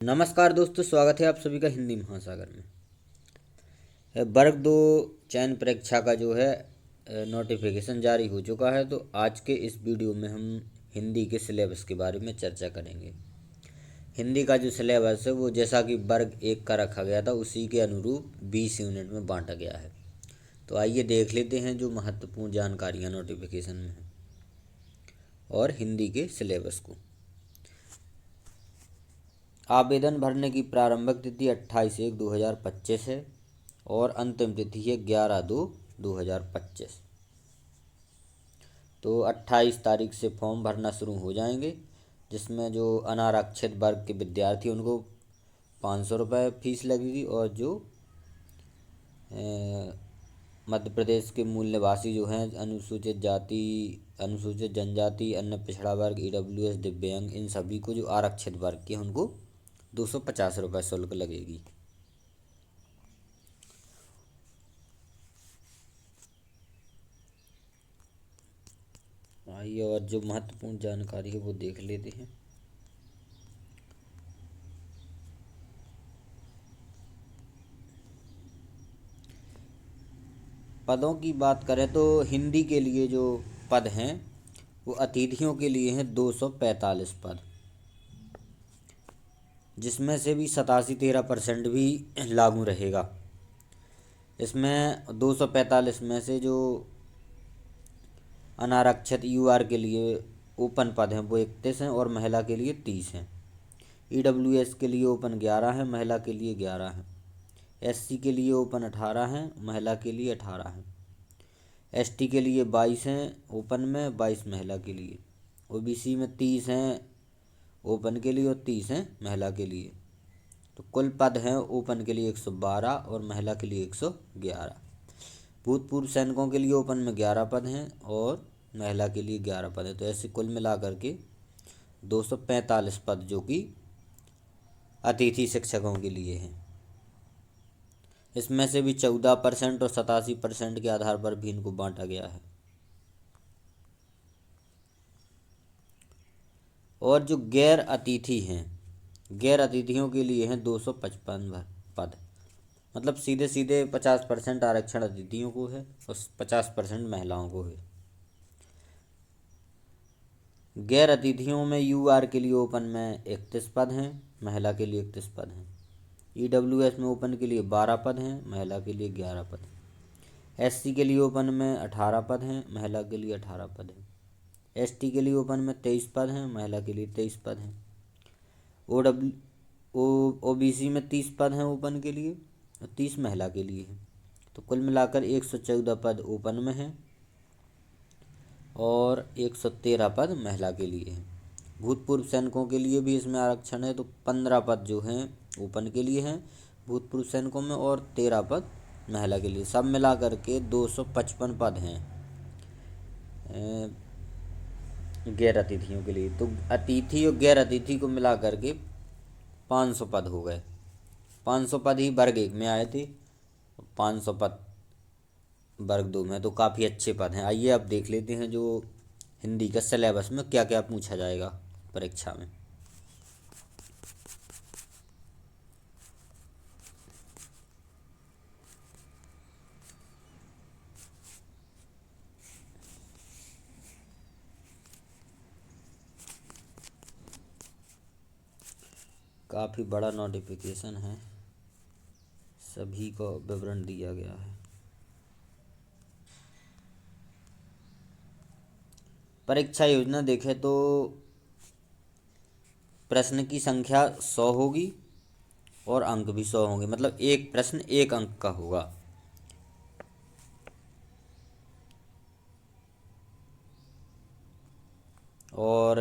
नमस्कार दोस्तों, स्वागत है आप सभी का हिंदी महासागर में। वर्ग 2 चयन परीक्षा का जो है नोटिफिकेशन जारी हो चुका है। तो आज के इस वीडियो में हम हिंदी के सिलेबस के बारे में चर्चा करेंगे। हिंदी का जो सिलेबस है वो जैसा कि वर्ग 1 का रखा गया था उसी के अनुरूप 20 यूनिट में बांटा गया है। तो आइए देख लेते हैं जो महत्वपूर्ण जानकारियाँ नोटिफिकेशन में हैं और हिंदी के सिलेबस को। आवेदन भरने की प्रारंभिक तिथि 28/1/2025 है और अंतिम तिथि है 11/2/2025। तो 28 तारीख से फॉर्म भरना शुरू हो जाएंगे, जिसमें जो अनारक्षित वर्ग के विद्यार्थी उनको 500 रुपये फीस लगेगी और जो मध्य प्रदेश के मूल निवासी जो हैं अनुसूचित जाति, अनुसूचित जनजाति, अन्य पिछड़ा वर्ग, EWS, दिव्यांग, इन सभी को जो आरक्षित वर्ग के उनको 250 रुपये शुल्क लगेगी। आइए और जो महत्वपूर्ण जानकारी है वो देख लेते हैं। पदों की बात करें तो हिंदी के लिए जो पद हैं वो अतिथियों के लिए हैं 245 पद, जिसमें से भी 87-13% भी लागू रहेगा। इसमें 245 में से जो अनारक्षित UR के लिए ओपन पद हैं वो 31 हैं और महिला के लिए 30 हैं। EWS के लिए ओपन 11 हैं, महिला के लिए 11 हैं। SC के लिए ओपन 18 हैं, महिला के लिए 18 हैं। ST के लिए 22 हैं ओपन में, 22 महिला के लिए। OBC में 30 हैं ओपन के लिए और 30 हैं महिला के लिए। तो कुल पद हैं ओपन के लिए 112 और महिला के लिए 111। भूतपूर्व सैनिकों के लिए ओपन में 11 पद हैं और महिला के लिए 11 पद हैं। तो ऐसे कुल मिलाकर के 245 पद जो कि अतिथि शिक्षकों के लिए हैं। इसमें से भी 14% और 87% के आधार पर भी इनको बांटा गया है। और जो गैर अतिथि हैं, गैर अतिथियों के लिए हैं 255 पद। मतलब सीधे सीधे 50% आरक्षण अतिथियों को है और 50% महिलाओं को है। गैर अतिथियों में UR के लिए ओपन में 31 पद हैं, महिला के लिए 31 पद हैं। EWS में ओपन के लिए 12 पद हैं, महिला के लिए 11 पद हैं। SC के लिए ओपन में 18 पद हैं, महिला के लिए 18 पद हैं। ST के लिए ओपन में 23 पद हैं, महिला के लिए 23 पद हैं। OBC में 30 पद हैं ओपन के लिए और 30 महिला के लिए हैं। तो कुल मिलाकर 114 पद ओपन में हैं और 113 पद महिला के लिए हैं। भूतपूर्व सैनिकों के लिए भी इसमें आरक्षण है, तो 15 पद जो हैं ओपन के लिए हैं भूतपूर्व सैनिकों में और 13 पद महिला के लिए। सब मिला करके 255 पद हैं गैर अतिथियों के लिए। तो अतिथि और गैर अतिथि को मिला करके 500 पद हो गए। 500 पद ही वर्ग 1 में आए थे, 500 पद वर्ग 2 में। तो काफ़ी अच्छे पद हैं। आइए अब देख लेते हैं जो हिंदी का सिलेबस में क्या क्या पूछा जाएगा परीक्षा में। काफ़ी बड़ा नोटिफिकेशन है, सभी को विवरण दिया गया है। परीक्षा योजना देखें तो प्रश्न की संख्या 100 होगी और अंक भी 100 होंगे। मतलब एक प्रश्न 1 अंक का होगा। और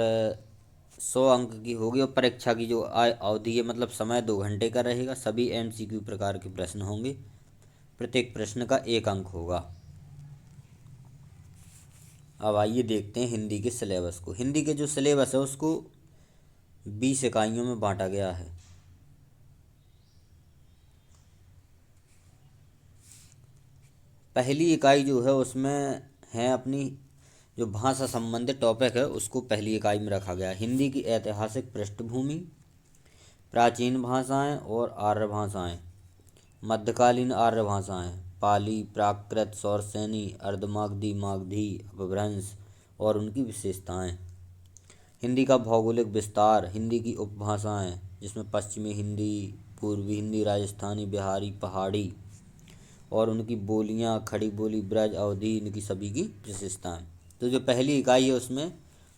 100 अंक की होगी और परीक्षा की जो अवधि है मतलब समय 2 घंटे का रहेगा। सभी MCQ प्रकार के प्रश्न होंगे, प्रत्येक प्रश्न का 1 अंक होगा। अब आइए देखते हैं हिंदी के सिलेबस को। हिंदी के जो सिलेबस है उसको 20 इकाइयों में बांटा गया है। पहली इकाई जो है उसमें है अपनी जो भाषा संबंधित टॉपिक है उसको पहली इकाई में रखा गया है। हिंदी की ऐतिहासिक पृष्ठभूमि, प्राचीन भाषाएं और आर्य भाषाएं। मध्यकालीन आर्य भाषाएं पाली, प्राकृत, सौरसेनी, अर्धमागधी, मागधी, अपभ्रंश और उनकी विशेषताएं। हिंदी का भौगोलिक विस्तार। हिंदी की उपभाषाएं जिसमें पश्चिमी हिंदी, पूर्वी हिंदी, राजस्थानी, बिहारी, पहाड़ी और उनकी बोलियां, खड़ी बोली, ब्रज, अवधी, इनकी सभी की विशेषताएं। तो जो पहली इकाई है उसमें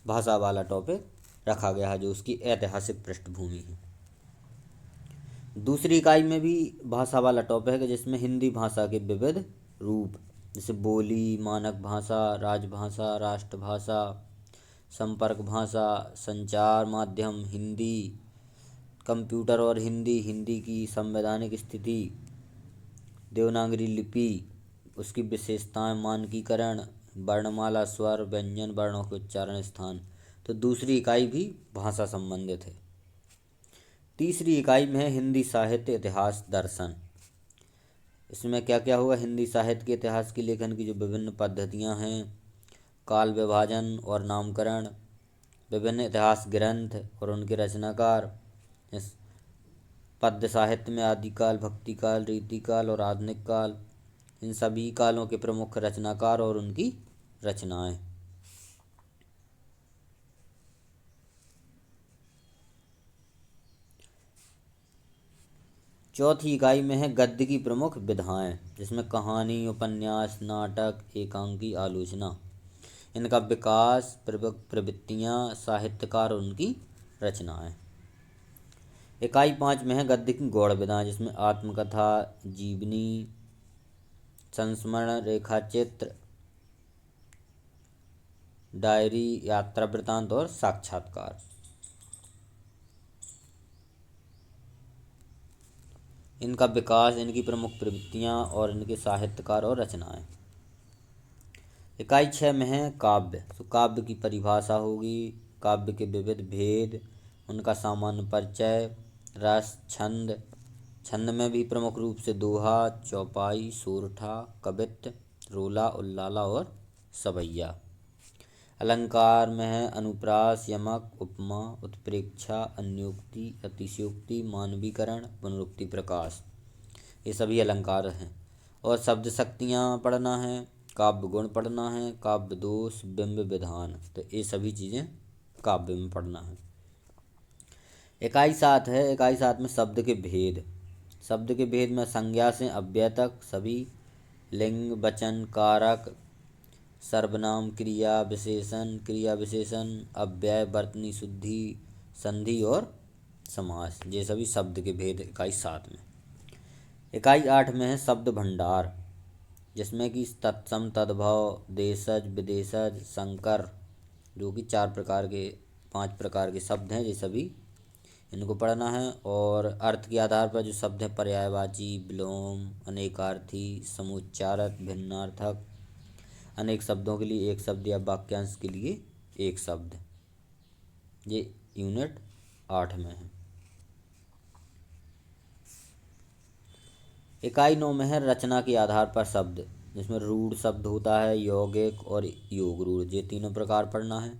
भाषा वाला टॉपिक रखा गया है, जो उसकी ऐतिहासिक पृष्ठभूमि है। दूसरी इकाई में भी भाषा वाला टॉपिक है जिसमें हिंदी भाषा के विविध रूप, जैसे बोली, मानक भाषा, राजभाषा, राष्ट्रभाषा, संपर्क भाषा, संचार माध्यम, हिंदी, कंप्यूटर और हिंदी, हिंदी की संवैधानिक स्थिति, देवनागरी लिपि, उसकी विशेषताएं, मानकीकरण, वर्णमाला, स्वर, व्यंजन, वर्णों के उच्चारण स्थान। तो दूसरी इकाई भी भाषा संबंधित है। तीसरी इकाई में है हिंदी साहित्य, इतिहास, दर्शन। इसमें क्या क्या होगा? हिंदी साहित्य के इतिहास की लेखन की जो विभिन्न पद्धतियां हैं, काल विभाजन और नामकरण, विभिन्न इतिहास ग्रंथ और उनके रचनाकार। इस पद्य साहित्य में आदिकाल, भक्तिकाल, रीतिकाल और आधुनिक काल, इन सभी कालों के प्रमुख रचनाकार और उनकी रचनाएं। चौथी इकाई में है गद्य की प्रमुख विधाएं, जिसमें कहानी, उपन्यास, नाटक, एकांकी, आलोचना, इनका विकास, प्रवृत्तियाँ, साहित्यकार और उनकी रचनाएं। इकाई 5 में है गद्य की गौड़ विधाएं, जिसमें आत्मकथा, जीवनी, संस्मरण, रेखाचित्र, डायरी, यात्रा वृत्तांत और साक्षात्कार। इनका विकास, इनकी प्रमुख प्रवृत्तियाँ और इनके साहित्यकार और रचनाएं। इकाई 6 में है काव्य। तो काव्य की परिभाषा होगी, काव्य के विविध भेद, उनका सामान्य परिचय, रस, छंद। छंद में भी प्रमुख रूप से दोहा, चौपाई, सोरठा, कवित्त, रोला, उल्लाला और सवैया। अलंकार में है अनुप्रास, यमक, उपमा, उत्प्रेक्षा, अन्योक्ति, अतिशयोक्ति, मानवीकरण, पुनरुक्ति, प्रकाश, ये सभी अलंकार हैं। और शब्द शक्तियाँ पढ़ना है, काव्य गुण पढ़ना है, काव्य दोष, बिंब विधान, तो ये सभी चीज़ें काव्य में पढ़ना है। इकाई 7 है। इकाई 7 में शब्द के भेद। शब्द के भेद में संज्ञा से अव्यय तक सभी, लिंग, वचन, कारक, सर्वनाम, क्रिया विशेषण, अव्यय, वर्तनी, शुद्धि, संधि और समास, ये सभी शब्द के भेद इकाई 7 में। इकाई 8 में है शब्द भंडार, जिसमें कि तत्सम, तद्भव, देशज, विदेशज, संकर, जो कि 5 प्रकार के शब्द हैं, ये सभी इनको पढ़ना है। और अर्थ के आधार पर जो शब्द हैं, पर्यायवाची, विलोम, अनेकार्थी, समुच्चारक, भिन्नार्थक, अनेक शब्दों के लिए एक शब्द या वाक्यांश के लिए एक शब्द, ये यूनिट 8 में है। इकाई 9 में है रचना के आधार पर शब्द, जिसमें रूढ़ शब्द होता है, यौगिक और योग रूढ़, ये तीनों प्रकार पढ़ना है।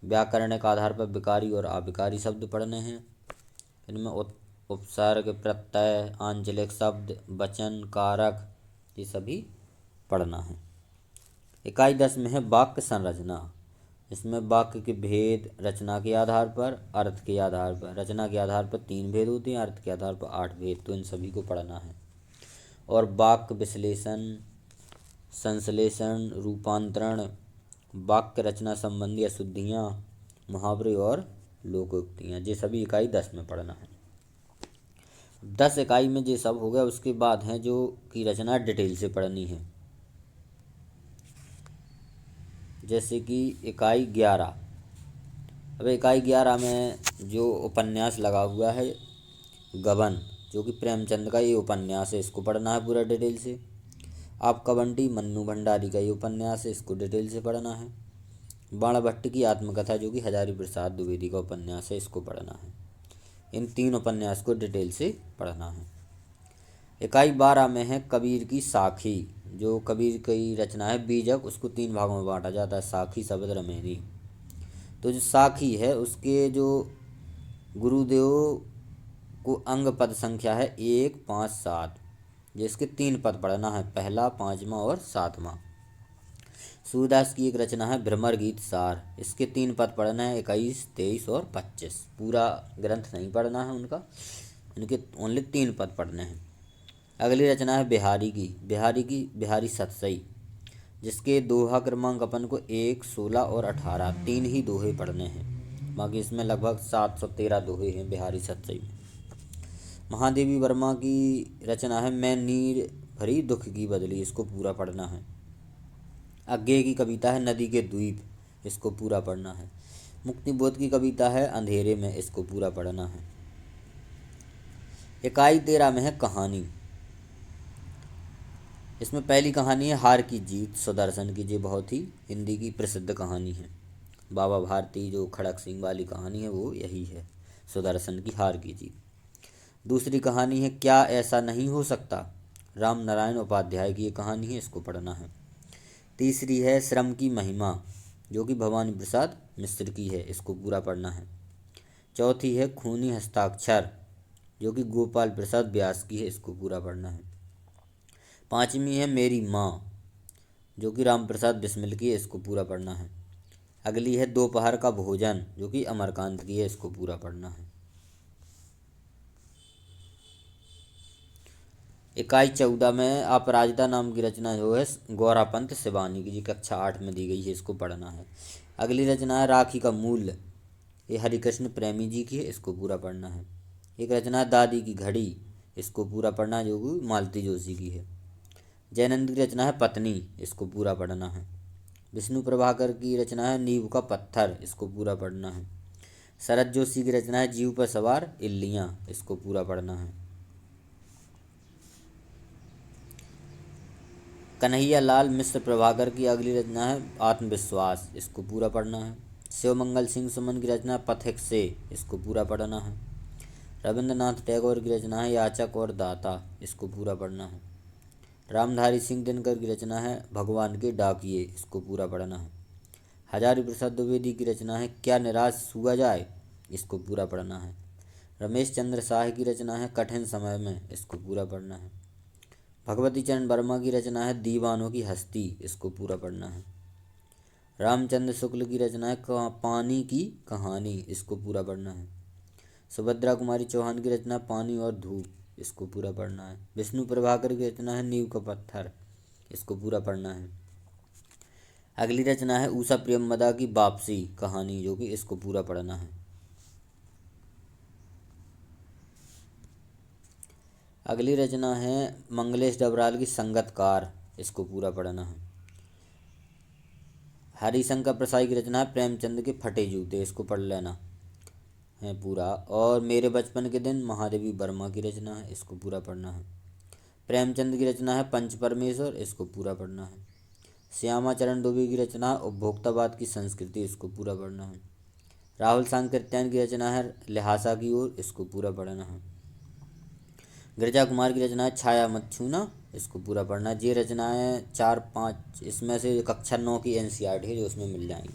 व्याकरणिक आधार पर विकारी और अविकारी शब्द पढ़ने हैं। इनमें उपसर्ग, प्रत्यय, आंचलिक शब्द, वचन, कारक, ये सभी पढ़ना है। इकाई 10 में है वाक्य संरचना, इसमें वाक्य के भेद, रचना के आधार पर, अर्थ के आधार पर। रचना के आधार पर 3 भेद होते हैं, अर्थ के आधार पर 8 भेद, तो इन सभी को पढ़ना है। और वाक्य विश्लेषण, संश्लेषण, रूपांतरण, वाक्य रचना संबंधी अशुद्धियाँ, मुहावरे और लोकोक्तियाँ, ये सभी इकाई 10 में पढ़ना है। 10 इकाई में ये सब हो गया। उसके बाद हैं जो कि रचना डिटेल से पढ़नी है, जैसे कि इकाई 11। अब इकाई 11 में जो उपन्यास लगा हुआ है गबन, जो कि प्रेमचंद का ये उपन्यास है, इसको पढ़ना है पूरा डिटेल से। आपका बंटी मन्नू भंडारी का ये उपन्यास है, इसको डिटेल से पढ़ना है। बाणभट्ट की आत्मकथा, जो कि हजारी प्रसाद द्विवेदी का उपन्यास है, इसको पढ़ना है। इन 3 उपन्यास को डिटेल से पढ़ना है। इकाई 12 में है कबीर की साखी, जो कबीर की रचना है बीजक, उसको 3 भागों में बांटा जाता है, साखी, शबद, रमेनी। तो जो साखी है उसके जो गुरुदेव को अंग पद संख्या है 1, 5, 7, जिसके 3 पद पढ़ना है, पहला, पाँचवा और सातवां। सूरदास की एक रचना है भ्रमर गीत सार, इसके 3 पद पढ़ना है, 21, 23 और 25। पूरा ग्रंथ नहीं पढ़ना है उनका, उनके ओनली 3 पद पढ़ने हैं। अगली रचना है बिहारी सतसई, जिसके दोहा क्रमांक अपन को 1, 16 और 18, 3 ही दोहे पढ़ने हैं। बाकी इसमें लगभग 713 दोहे हैं बिहारी सतसई में। महादेवी वर्मा की रचना है मैं नीर भरी दुख की बदली, इसको पूरा पढ़ना है। अज्ञे की कविता है नदी के द्वीप, इसको पूरा पढ़ना है। मुक्तिबोध की कविता है अंधेरे में, इसको पूरा पढ़ना है। इकाई 13 में है कहानी। इसमें पहली कहानी है हार की जीत सुदर्शन की, जो बहुत ही हिंदी की प्रसिद्ध कहानी है। बाबा भारती जो खड़क सिंह वाली कहानी है वो यही है, सुदर्शन की हार की जीत। दूसरी कहानी है क्या ऐसा नहीं हो सकता, राम नारायण उपाध्याय की ये कहानी है, इसको पढ़ना है। तीसरी है श्रम की महिमा, जो कि भवानी प्रसाद मिश्र की है, इसको पूरा पढ़ना है। चौथी है खूनी हस्ताक्षर, जो कि गोपाल प्रसाद व्यास की है, इसको पूरा पढ़ना है। पांचवी है मेरी माँ, जो कि राम प्रसाद बिस्मिल की है, इसको पूरा पढ़ना है। अगली है दोपहर का भोजन, जो कि अमरकांत की है, इसको पूरा पढ़ना है। इकाई 14 में अपराजिता नाम की रचना जो है गौरापंत शिवानी की, जी कक्षा 8 में दी गई है, इसको पढ़ना है। अगली रचना है राखी का मूल्य, ये हरिकृष्ण प्रेमी जी की है, इसको पूरा पढ़ना है। एक रचना है दादी की घड़ी, इसको पूरा पढ़ना है, जो कि मालती जोशी की है। जयनंद की रचना है पत्नी, इसको पूरा पढ़ना है। विष्णु प्रभाकर की रचना है नींव का पत्थर, इसको पूरा पढ़ना है। शरद जोशी की रचना है जीव पर सवार इल्लियाँ, इसको पूरा पढ़ना है। कन्हैया लाल मिश्र प्रभाकर की अगली रचना है आत्मविश्वास, इसको पूरा पढ़ना है। शिवमंगल सिंह सुमन की रचना है पथिक से, इसको पूरा पढ़ना है। रविंद्रनाथ टैगोर की रचना है याचक और दाता, इसको पूरा पढ़ना है। रामधारी सिंह दिनकर की रचना है भगवान के डाकिए, इसको पूरा पढ़ना है। हजारी प्रसाद द्विवेदी की रचना है क्या निराश हुआ जाए, इसको पूरा पढ़ना है। रमेश चंद्र शाह की रचना है कठिन समय में, इसको पूरा पढ़ना है। भगवती चरण वर्मा की रचना है दीवानों की हस्ती, इसको पूरा पढ़ना है। रामचंद्र शुक्ल की रचना है पानी की कहानी, इसको पूरा पढ़ना है। सुभद्रा कुमारी चौहान की रचना पानी और धूप, इसको पूरा पढ़ना है। विष्णु प्रभाकर की रचना है नींव का पत्थर, इसको पूरा पढ़ना है। अगली रचना है उषा प्रेमदा की वापसी कहानी, जो कि इसको पूरा पढ़ना है। अगली रचना है मंगलेश डबराल की संगतकार, इसको पूरा पढ़ना है। हरिशंकर प्रसाई की रचना है प्रेमचंद के फटे जूते, इसको पढ़ लेना है पूरा। और मेरे बचपन के दिन महादेवी वर्मा की रचना है, इसको पूरा पढ़ना है। प्रेमचंद की रचना है पंच परमेश्वर, इसको पूरा पढ़ना है। श्यामा चरण दुबे की रचना है उपभोक्तावाद की संस्कृति, इसको पूरा पढ़ना है। राहुल सांकृत्यायन की रचना है लिहाजा की ओर, इसको पूरा पढ़ना है। गिरजा कुमार की रचना है छाया मत छूना, इसको पूरा पढ़ना है। ये रचनाएँ 4, 5 इसमें से कक्षा 9 की एनसीईआरटी है जो उसमें मिल जाएंगी।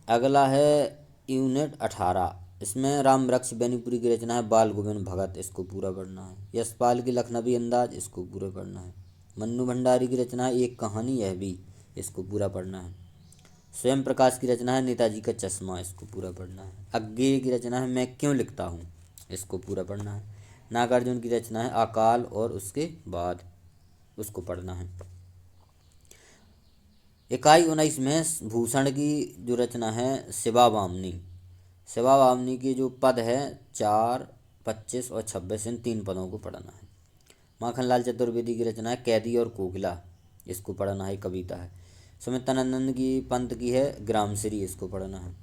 अगला है यूनिट 18, इसमें राम वृक्ष बेनीपुरी की रचना है बाल गोविंद भगत, इसको पूरा पढ़ना है। यशपाल की लखनवी अंदाज, इसको पूरा पढ़ना है। मन्नू भंडारी की रचना है एक कहानी यह भी, इसको पूरा पढ़ना है। स्वयं प्रकाश की रचना है नेताजी का चश्मा, इसको पूरा पढ़ना है। अज्ञेय की रचना है मैं क्यों लिखता हूँ, इसको पूरा पढ़ना है। नागार्जुन की रचना है अकाल और उसके बाद, उसको पढ़ना है। इकाई 19 में भूषण की जो रचना है शिवा वामनी के जो पद है 4, 25 और 26, इन 3 पदों को पढ़ना है। माखनलाल चतुर्वेदी की रचना है कैदी और कोकिला, इसको पढ़ना है, कविता है। सुमित्रानंद की पंत की है ग्रामश्री, इसको पढ़ना है।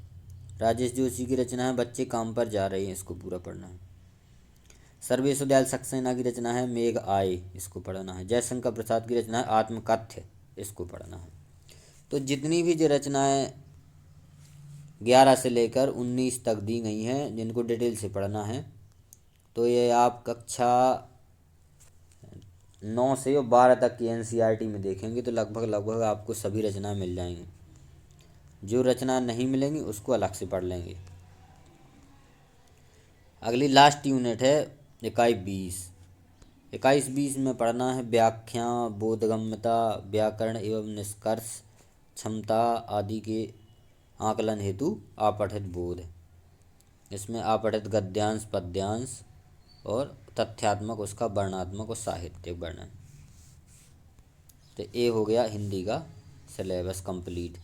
राजेश जोशी की रचना है बच्चे काम पर जा रहे हैं, इसको पूरा पढ़ना है। सर्वेश्वर दयाल सक्सेना की रचना है मेघ आए, इसको पढ़ना है। जयशंकर प्रसाद की रचना है आत्मकथ्य, इसको पढ़ना है। तो जितनी भी जो रचनाएँ 11 से लेकर 19 तक दी गई हैं, जिनको डिटेल से पढ़ना है, तो ये आप कक्षा 9 से 12 तक की एनसीईआरटी में देखेंगे तो लगभग आपको सभी रचनाएँ मिल जाएंगी। जो रचना नहीं मिलेंगी उसको अलग से पढ़ लेंगे। अगली लास्ट यूनिट है इकाई 20। इकाई 20 में पढ़ना है व्याख्या, बोधगम्यता, व्याकरण एवं निष्कर्ष, क्षमता आदि के आकलन हेतु अपठित बोध। इसमें अपठित गद्यांश, पद्यांश और तथ्यात्मक उसका वर्णनात्मक और साहित्यिक वर्णन। तो ये हो गया हिंदी का सिलेबस कंप्लीट।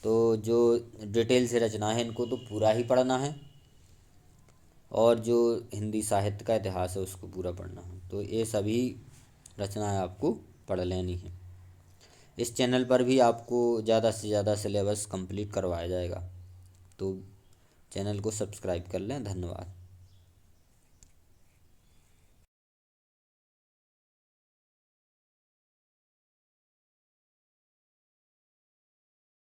तो जो डिटेल से रचना है इनको तो पूरा ही पढ़ना है, और जो हिंदी साहित्य का इतिहास है उसको पूरा पढ़ना है। तो ये सभी रचनाएं आपको पढ़ लेनी है। इस चैनल पर भी आपको ज़्यादा से ज़्यादा सिलेबस कंप्लीट करवाया जाएगा, तो चैनल को सब्सक्राइब कर लें। धन्यवाद।